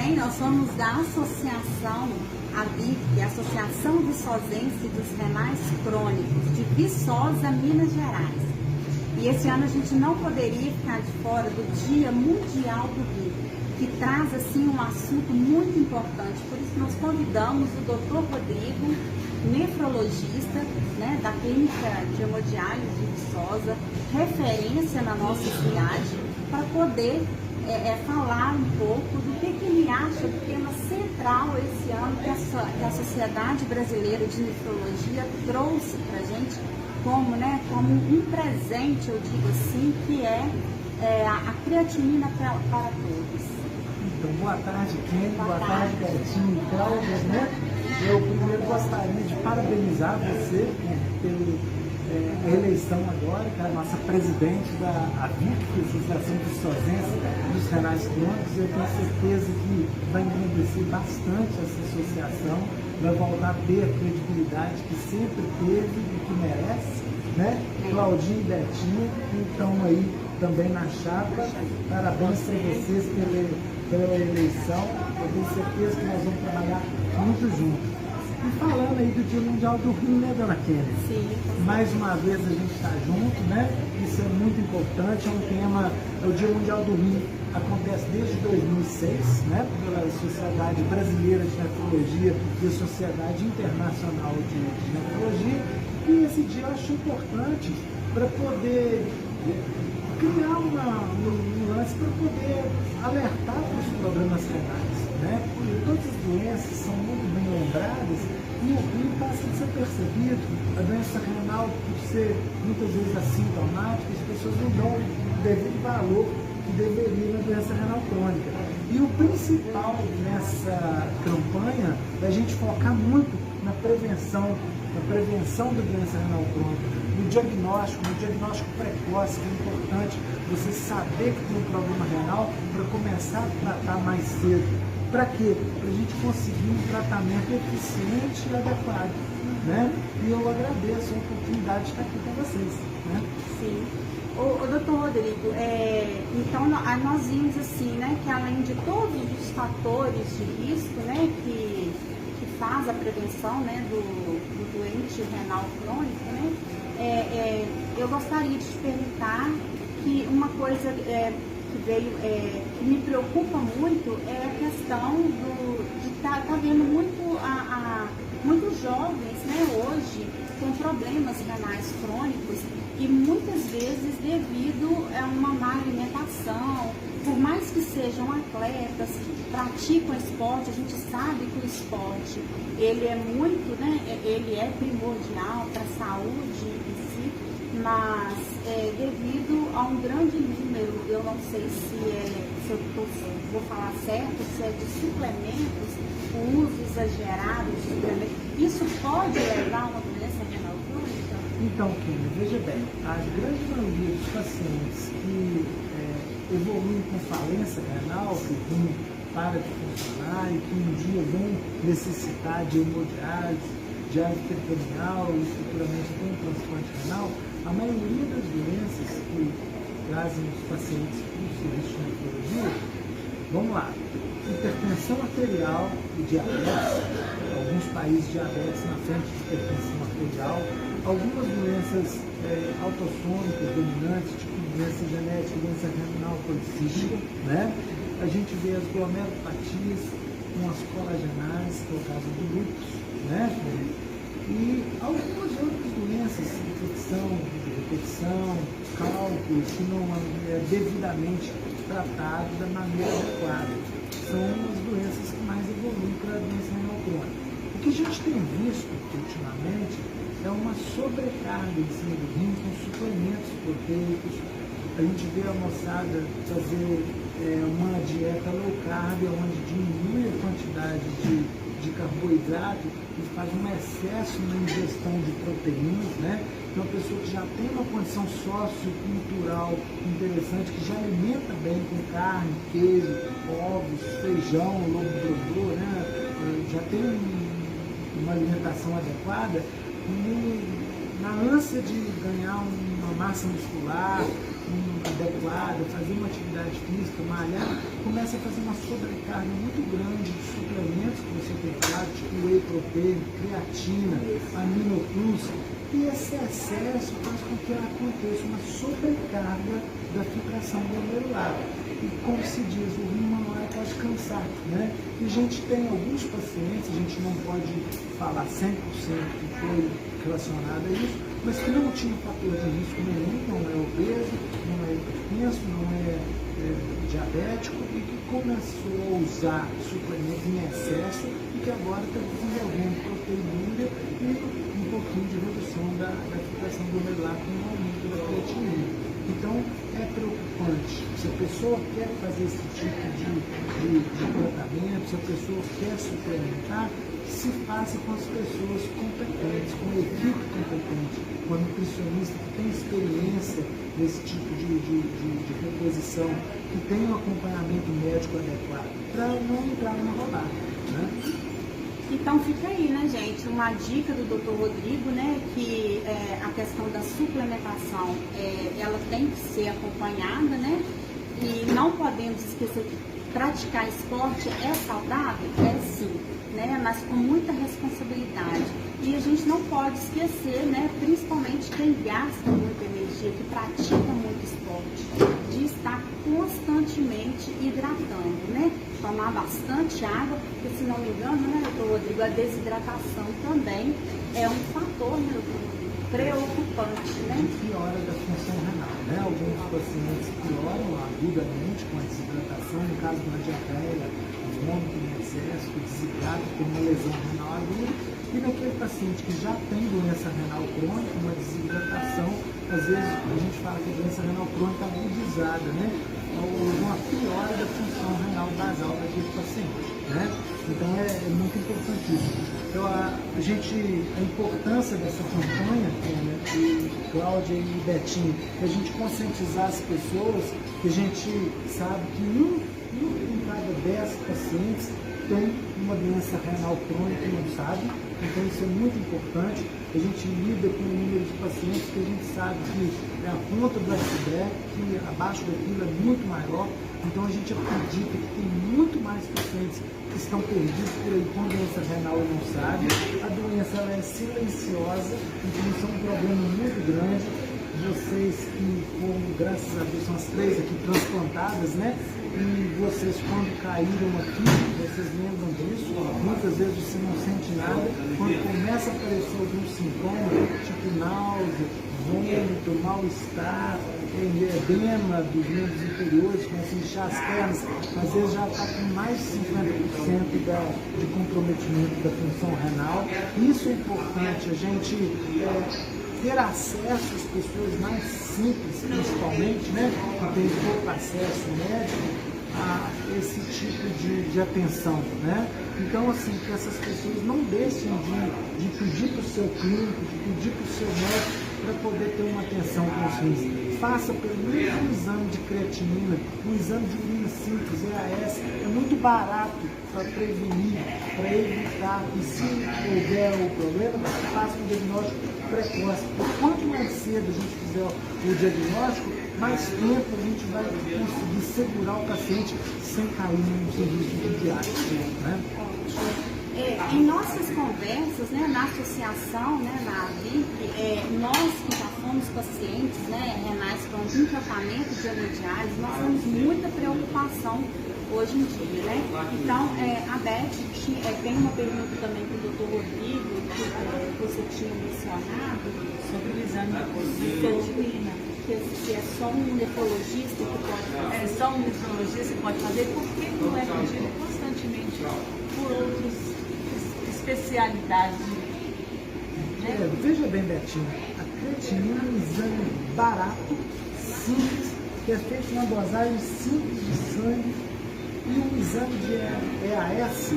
bem? Nós somos da Associação AVIC, Associação Viçosense dos Renais Crônicos, de Viçosa, Minas Gerais. E esse ano a gente não poderia ficar de fora do Dia Mundial do Rim, que traz assim um assunto muito importante. Por isso nós convidamos o Dr. Rodrigo, nefrologista, né, da Clínica de Hemodiálise de Viçosa, referência na nossa cidade, para poder falar um pouco do que ele acha do tema central esse ano que a Sociedade Brasileira de Nefrologia trouxe para a gente como um presente, eu digo assim, que é a creatinina para todos. Então, boa tarde, Kenny, boa tarde, Betinho e Cláudia, né? Eu primeiro gostaria de parabenizar você pela eleição agora, que é a nossa presidente da AVIC, Associação Viçosense dos Renais Crônicos. Eu tenho certeza que vai engrandecer bastante essa associação, vai voltar a ter a credibilidade que sempre teve e que merece, né? Claudinho e Betinho, que estão aí também na chapa. Parabéns para vocês pela eleição. Eu tenho certeza que nós vamos trabalhar muito juntos. E falando aí do Dia Mundial do Rim, né, dona Kenny? Sim. Mais uma vez a gente está junto, né? Isso é muito importante, é um tema, o Dia Mundial do Rim acontece desde 2006, né? Pela Sociedade Brasileira de Nefrologia e a Sociedade Internacional de Nefrologia. E esse dia eu acho importante para poder criar um lance para poder alertar para os problemas renais, né? Porque todas as doenças são muito bem lembradas e o rim passa a ser percebido. A doença renal, por ser muitas vezes assintomática, as pessoas não dão o devido valor que deveria na doença renal crônica. E o principal nessa campanha é a gente focar muito na prevenção da doença renal crônica, no diagnóstico precoce, que é importante você saber que tem um problema renal para começar a tratar mais cedo. Para quê? Para a gente conseguir um tratamento eficiente e adequado, né? E eu agradeço a oportunidade de estar aqui com vocês, né? Sim. O doutor Rodrigo, então nós vimos assim, né, que além de todos os fatores de risco, né, que faz a prevenção, né, do doente renal crônico, né, eu gostaria de te perguntar que uma coisa que me preocupa muito é a questão de estar vendo muitos jovens, né, hoje com problemas renais crônicos e muitas vezes devido a uma má alimentação. Por mais que sejam atletas, que praticam esporte, a gente sabe que o esporte ele é muito, né, ele é primordial para a saúde em si, mas devido a um grande número, eu não sei se eu vou falar certo, se é de suplementos, o uso exagerado de suplementos, isso pode levar a uma doença renal crônica? Então, Kenny, veja bem, a grande maioria dos pacientes que evoluem com falência renal, que o rim para de funcionar e que um dia vão necessitar de hemodiálise, diálise peritoneal e futuramente tem um transplante renal, a maioria das doenças que trazem os pacientes para o serviço de nefrologia, vamos lá, hipertensão arterial e diabetes, alguns países diabetes na frente de hipertensão arterial, algumas doenças autossômicas dominantes, tipo doença genética, doença renal policística, né? A gente vê as glomerulopatias com as colagenais, que é o caso do lúpus, né? E algumas outras doenças, infecção, repetição, cálculo, que não é devidamente tratado da maneira adequada. São as doenças que mais evoluem para a doença renal crônica. O que a gente tem visto ultimamente é uma sobrecarga em cima do rim com suplementos proteicos. A gente vê a moçada fazer uma dieta low carb, onde diminui a quantidade de carboidrato e faz um excesso na ingestão de proteínas, né? Então, a pessoa que já tem uma condição sociocultural interessante, que já alimenta bem com carne, queijo, ovos, feijão, lobo brodô, né? Já tem uma alimentação adequada, e na ânsia de ganhar uma massa muscular, adequada, fazer uma atividade física, malhar, começa a fazer uma sobrecarga muito grande de suplementos que você tem falado, tipo whey protein, creatina, aminoplus, e esse excesso faz com que aconteça uma sobrecarga da filtração glomerular. E como se diz, o rim manual pode cansar, né? E a gente tem alguns pacientes, a gente não pode falar 100% que foi relacionado a isso, mas que não tinha fator de risco nenhum, não é obeso, não é hipertenso, não é diabético, e que começou a usar suplementos em excesso e que agora está desenvolvendo proteinúria e um pouquinho de redução da filtração glomerular com o aumento da creatinina. Então, é preocupante. Se a pessoa quer fazer esse tipo de tratamento, se a pessoa quer suplementar, se faça com as pessoas competentes, com a equipe competente, com a nutricionista que tem experiência nesse tipo de reposição, que tem um acompanhamento médico adequado, para não entrar numa roubada, né? Então fica aí, né, gente, uma dica do Dr. Rodrigo, né, que a questão da suplementação, ela tem que ser acompanhada, né, e não podemos esquecer que praticar esporte é saudável? É sim, né, mas com muita responsabilidade. E a gente não pode esquecer, né, principalmente quem gasta muita energia, que pratica muito esporte, de estar constantemente hidratando, né? Tomar bastante água, porque se não me engano, né, doutor Rodrigo, a desidratação também é um fator, né, doutor Rodrigo, preocupante, né? Piora da função renal, né? Alguns pacientes pioram agudamente com a desidratação, no caso de uma diarreia, vômito em excesso, que desidrata, tem uma lesão renal aguda, e naquele paciente que já tem doença renal crônica, uma desidratação, às vezes a gente fala que a doença renal crônica é agudizada, né? Uma piora da função renal basal daquele paciente, né? Então é muito importantíssimo. Então a importância dessa campanha, né, Cláudia e Betinho, é a gente conscientizar as pessoas, que a gente sabe que um em cada 10 pacientes tem uma doença renal crônica e não sabe. Então isso é muito importante. A gente lida com um número de pacientes que a gente sabe que é a ponta do iceberg, que abaixo daquilo é muito maior. Então a gente acredita que tem muito mais pacientes que estão perdidos por aí com doença renal e não sabe. A doença ela é silenciosa, então isso é um problema muito grande. Vocês que foram, graças a Deus, são as 3 aqui transplantadas, né? E vocês, quando caíram aqui, vocês lembram disso, muitas vezes você não sente nada, quando começa a aparecer alguns sintomas, tipo náusea, vômito, mal-estar, edema dos membros inferiores, começa a inchar as pernas, às vezes já está com mais de 50% de comprometimento da função renal. Isso é importante, a gente ter acesso às pessoas mais simples, principalmente, né, que tem pouco acesso médico a esse tipo de atenção, né? Então, assim, que essas pessoas não deixem de pedir para o seu clínico, de pedir para o seu médico para poder ter uma atenção com os rins. Faça pelo menos um exame de creatinina, um exame de urina simples, EAS, é muito barato para prevenir, para evitar, e se houver o problema, faça um diagnóstico precoce. Quanto mais cedo a gente fizer o diagnóstico, mais tempo a gente vai conseguir segurar o paciente sem cair num serviço diário, né? Em nossas conversas, né, na associação, né, na AVIP, nós que já fomos pacientes, né, renais com tratamento de hemodiálise, nós temos muita preocupação hoje em dia, né? Então, a Beth tem uma pergunta também para o Dr. Rodrigo, que você tinha mencionado, sobre o exame de creatinina. Se é só um nefrologista que pode fazer. É só um nefrologista que pode fazer, porque não é pedido constantemente por outras especialidades. Né? Veja bem, Betinho, a creatinina é um exame barato, simples, que é feito uma dosagem simples de sangue, e um exame de EAS,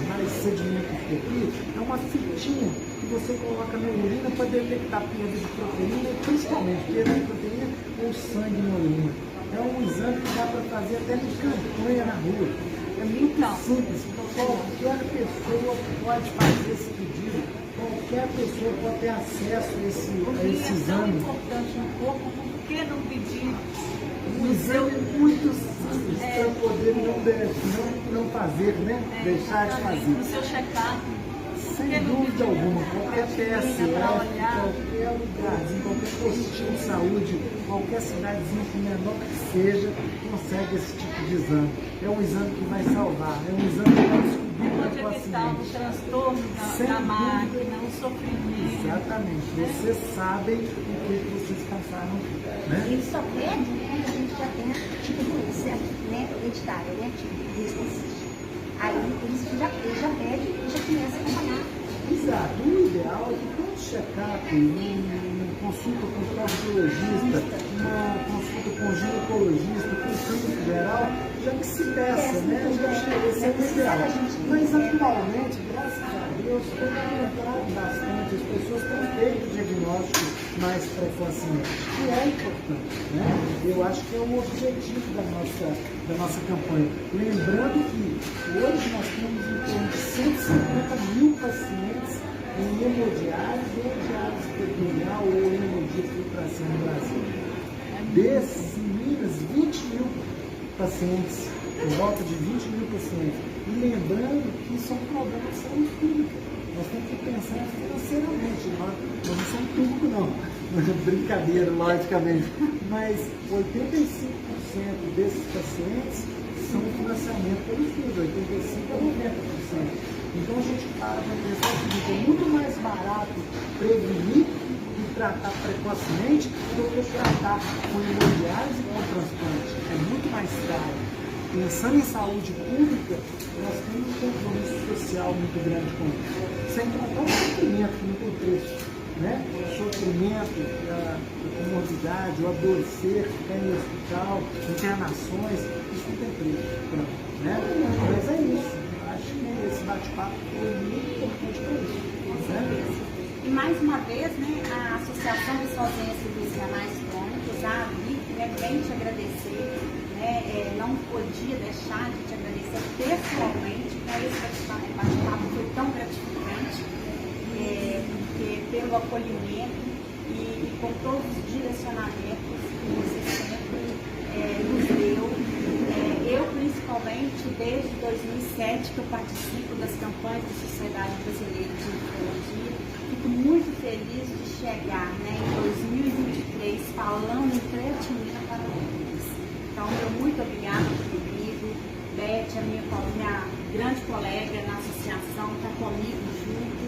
mais sedimentoscopia, é uma fitinha que você coloca na urina para detectar perda de proteína, principalmente perda de proteína ou sangue na urina. É um exame que dá para fazer até de campanha na rua. É muito simples. Qualquer pessoa pode fazer esse pedido. Qualquer pessoa pode ter acesso a esse exame. É tão importante no corpo como que não pedir Um no seu... exame muito simples para poder não fazer, né? Deixar de fazer. No seu check-up. Sem dúvida alguma, qualquer PSF, qualquer lugarzinho, qualquer postinho de saúde, qualquer cidadezinha, por menor que seja, consegue esse tipo de exame. É um exame que vai salvar, é um exame que vai descobrir Onde é que está o transtorno da máquina, o sofrimento. Exatamente, vocês sabem o que vocês passaram, né? Ele só pede quando a gente já tem tipo de doença, né, hereditária, né, tipo de resistência. Aí, por isso que ele já pede e já começa a acompanhar. Exato. O ideal é que todo check-up, uma consulta com o cardiologista, uma consulta com o ginecologista, com o clínico geral, já que se peça, né? Esse é o ideal. Mas atualmente, graças a Deus, tem aumentado bastante, as pessoas têm feito diagnósticos mais precocemente, que é importante, né? Eu acho que é o objetivo da nossa campanha. Lembrando que hoje nós temos em torno de 150 mil pacientes em hemodiálise ou diálise peritoneal ou hemodiafiltração no Brasil. Desses, em Minas, 20 mil pacientes, por volta de 20 mil pacientes. E lembrando que isso é um problema de saúde pública. Nós temos que pensar financeiramente, nós não somos público não, brincadeira, logicamente, mas 85% desses pacientes são financiamento pelo SUS, 85% a 90%. Então a gente para pensar o seguinte, é muito mais barato prevenir e tratar precocemente do que tratar com hemodiálise e com transplante. É muito mais caro. Pensando em saúde pública, nós temos um compromisso social muito grande com isso. Sem tratar o sofrimento que não tem preço, né? O sofrimento, a comorbidade, o adoecer, ficar em hospital, internações, isso não tem preço, né? Mas é isso. Acho que esse bate-papo foi muito importante para isso. E mais uma vez, né, a Associação de Sozinhas dos Renais Crônicos, a AVIC, né, vem te agradecer. Não podia deixar de te agradecer pessoalmente por esse bate-papo, foi tão gratificante, porque pelo acolhimento e com todos os direcionamentos que você sempre nos deu. Eu, principalmente, desde 2007 que eu participo das campanhas da Sociedade Brasileira de Oncologia, fico muito feliz de chegar, né, em 2023 falando em creatinina para mulheres. Então, meu muito obrigada, Rodrigo, Beth, a minha grande colega na associação, está comigo junto,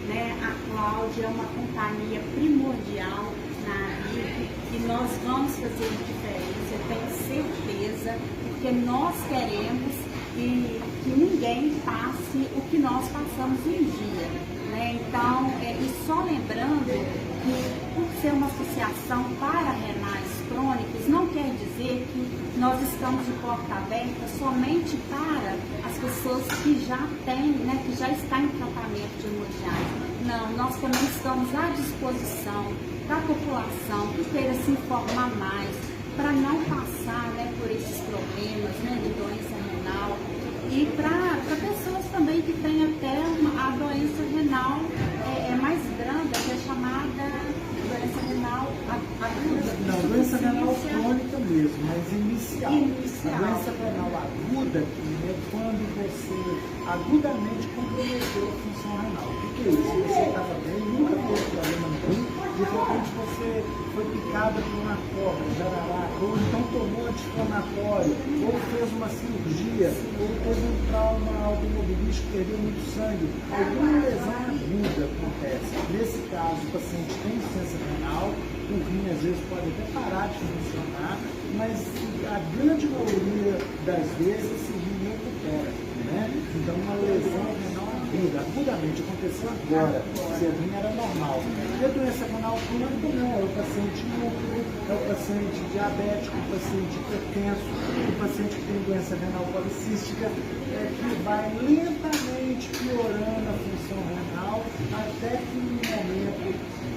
né? A Cláudia é uma companhia primordial na AVIC e nós vamos fazer diferença, eu tenho certeza, porque nós queremos que ninguém passe o que nós passamos um dia, né? Então, e só lembrando que por ser uma associação para renais crônicos, não quer dizer que nós estamos de porta aberta somente para as pessoas que já têm, né, que já estão em tratamento de hemodiálise. Não, nós também estamos à disposição da população que queira se informar mais, para não passar, né, por esses problemas, né, de doença renal, e para pessoas também que têm até a doença renal mais branda, que é chamada doença renal aguda. Não, doença renal crônica mesmo, mas inicial. A doença renal aguda é quando você agudamente comprometeu a função renal. O que é isso? Você estava bem, nunca teve problema nenhum, de repente você foi picada por uma cobra, jararaca, ou então tomou anti-inflamatório, ou fez uma cirurgia, ou teve um trauma automobilístico, perdeu muito sangue. Alguma lesão aguda acontece. Nesse caso, o paciente tem insuficiência renal, o rim às vezes pode até parar de funcionar, mas a grande maioria das vezes esse rim não recupera, né? Então uma lesão renal aguda, agudamente, aconteceu agora, se a rim era normal. E a doença renal crônica não, é o paciente núcleo, é o paciente diabético, o paciente hipertenso, o paciente que tem doença renal policística, que vai lentamente piorando a função renal, até que no momento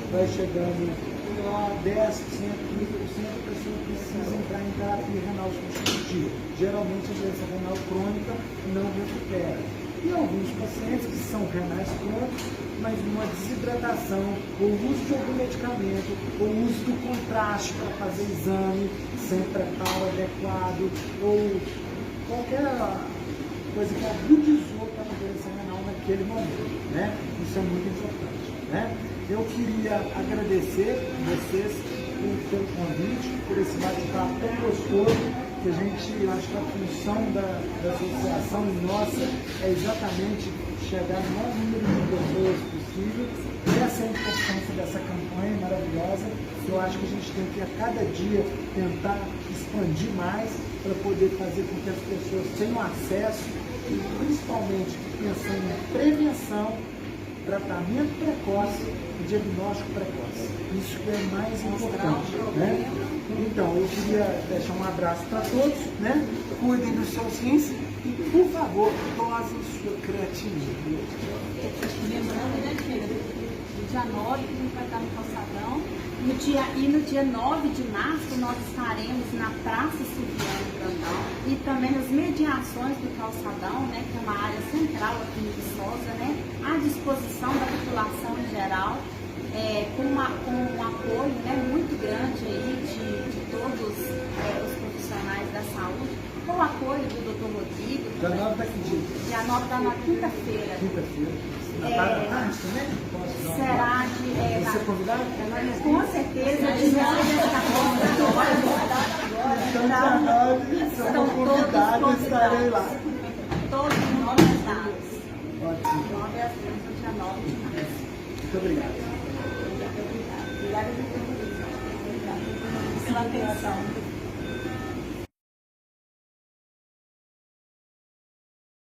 vai chegando a 10%, 15%, a pessoa precisa entrar em terapia renal substitutiva. Geralmente a doença renal crônica não recupera. e alguns pacientes que são renais crônicos, mas uma desidratação, ou uso de algum medicamento, ou uso do contraste para fazer exame sem preparo adequado, ou qualquer coisa que agudizou para a doença renal naquele momento, né? Isso é muito importante, né? Eu queria agradecer vocês pelo convite, por esse bate-papo tão gostoso, que a gente, eu acho que a função da associação nossa é exatamente chegar no maior número de pessoas possível. E essa é a importância dessa campanha maravilhosa, que eu acho que a gente tem que a cada dia tentar expandir mais para poder fazer com que as pessoas tenham acesso e principalmente pensando em prevenção, tratamento precoce e diagnóstico precoce. Isso que é mais importante, né? Então, eu queria deixar um abraço para todos, né? Cuidem dos seus rins e, por favor, dosem sua creatina. Lembrando, né, filha, no dia 9 a gente vai estar no Calçadão. No dia 9 de março nós estaremos na Praça Silviano Brandão e também nas mediações do Calçadão, né, que é uma área central aqui em Viçosa, né, à disposição da população em geral, com um apoio, né, muito grande aí de todos os profissionais da saúde, com o apoio do Dr. Rodrigo. Dia 9 da que dia? Dia 9 da quinta-feira. Quinta-feira. Na tarde também? Será de... Você é convidado? Com certeza, de 9 às 14 horas. Então, dia 9, se eu for convidado, estarei lá. Todos 9 às datas. Ótimo. 9 às 10, dia 9 de março. Muito obrigado. Obrigada pela atenção.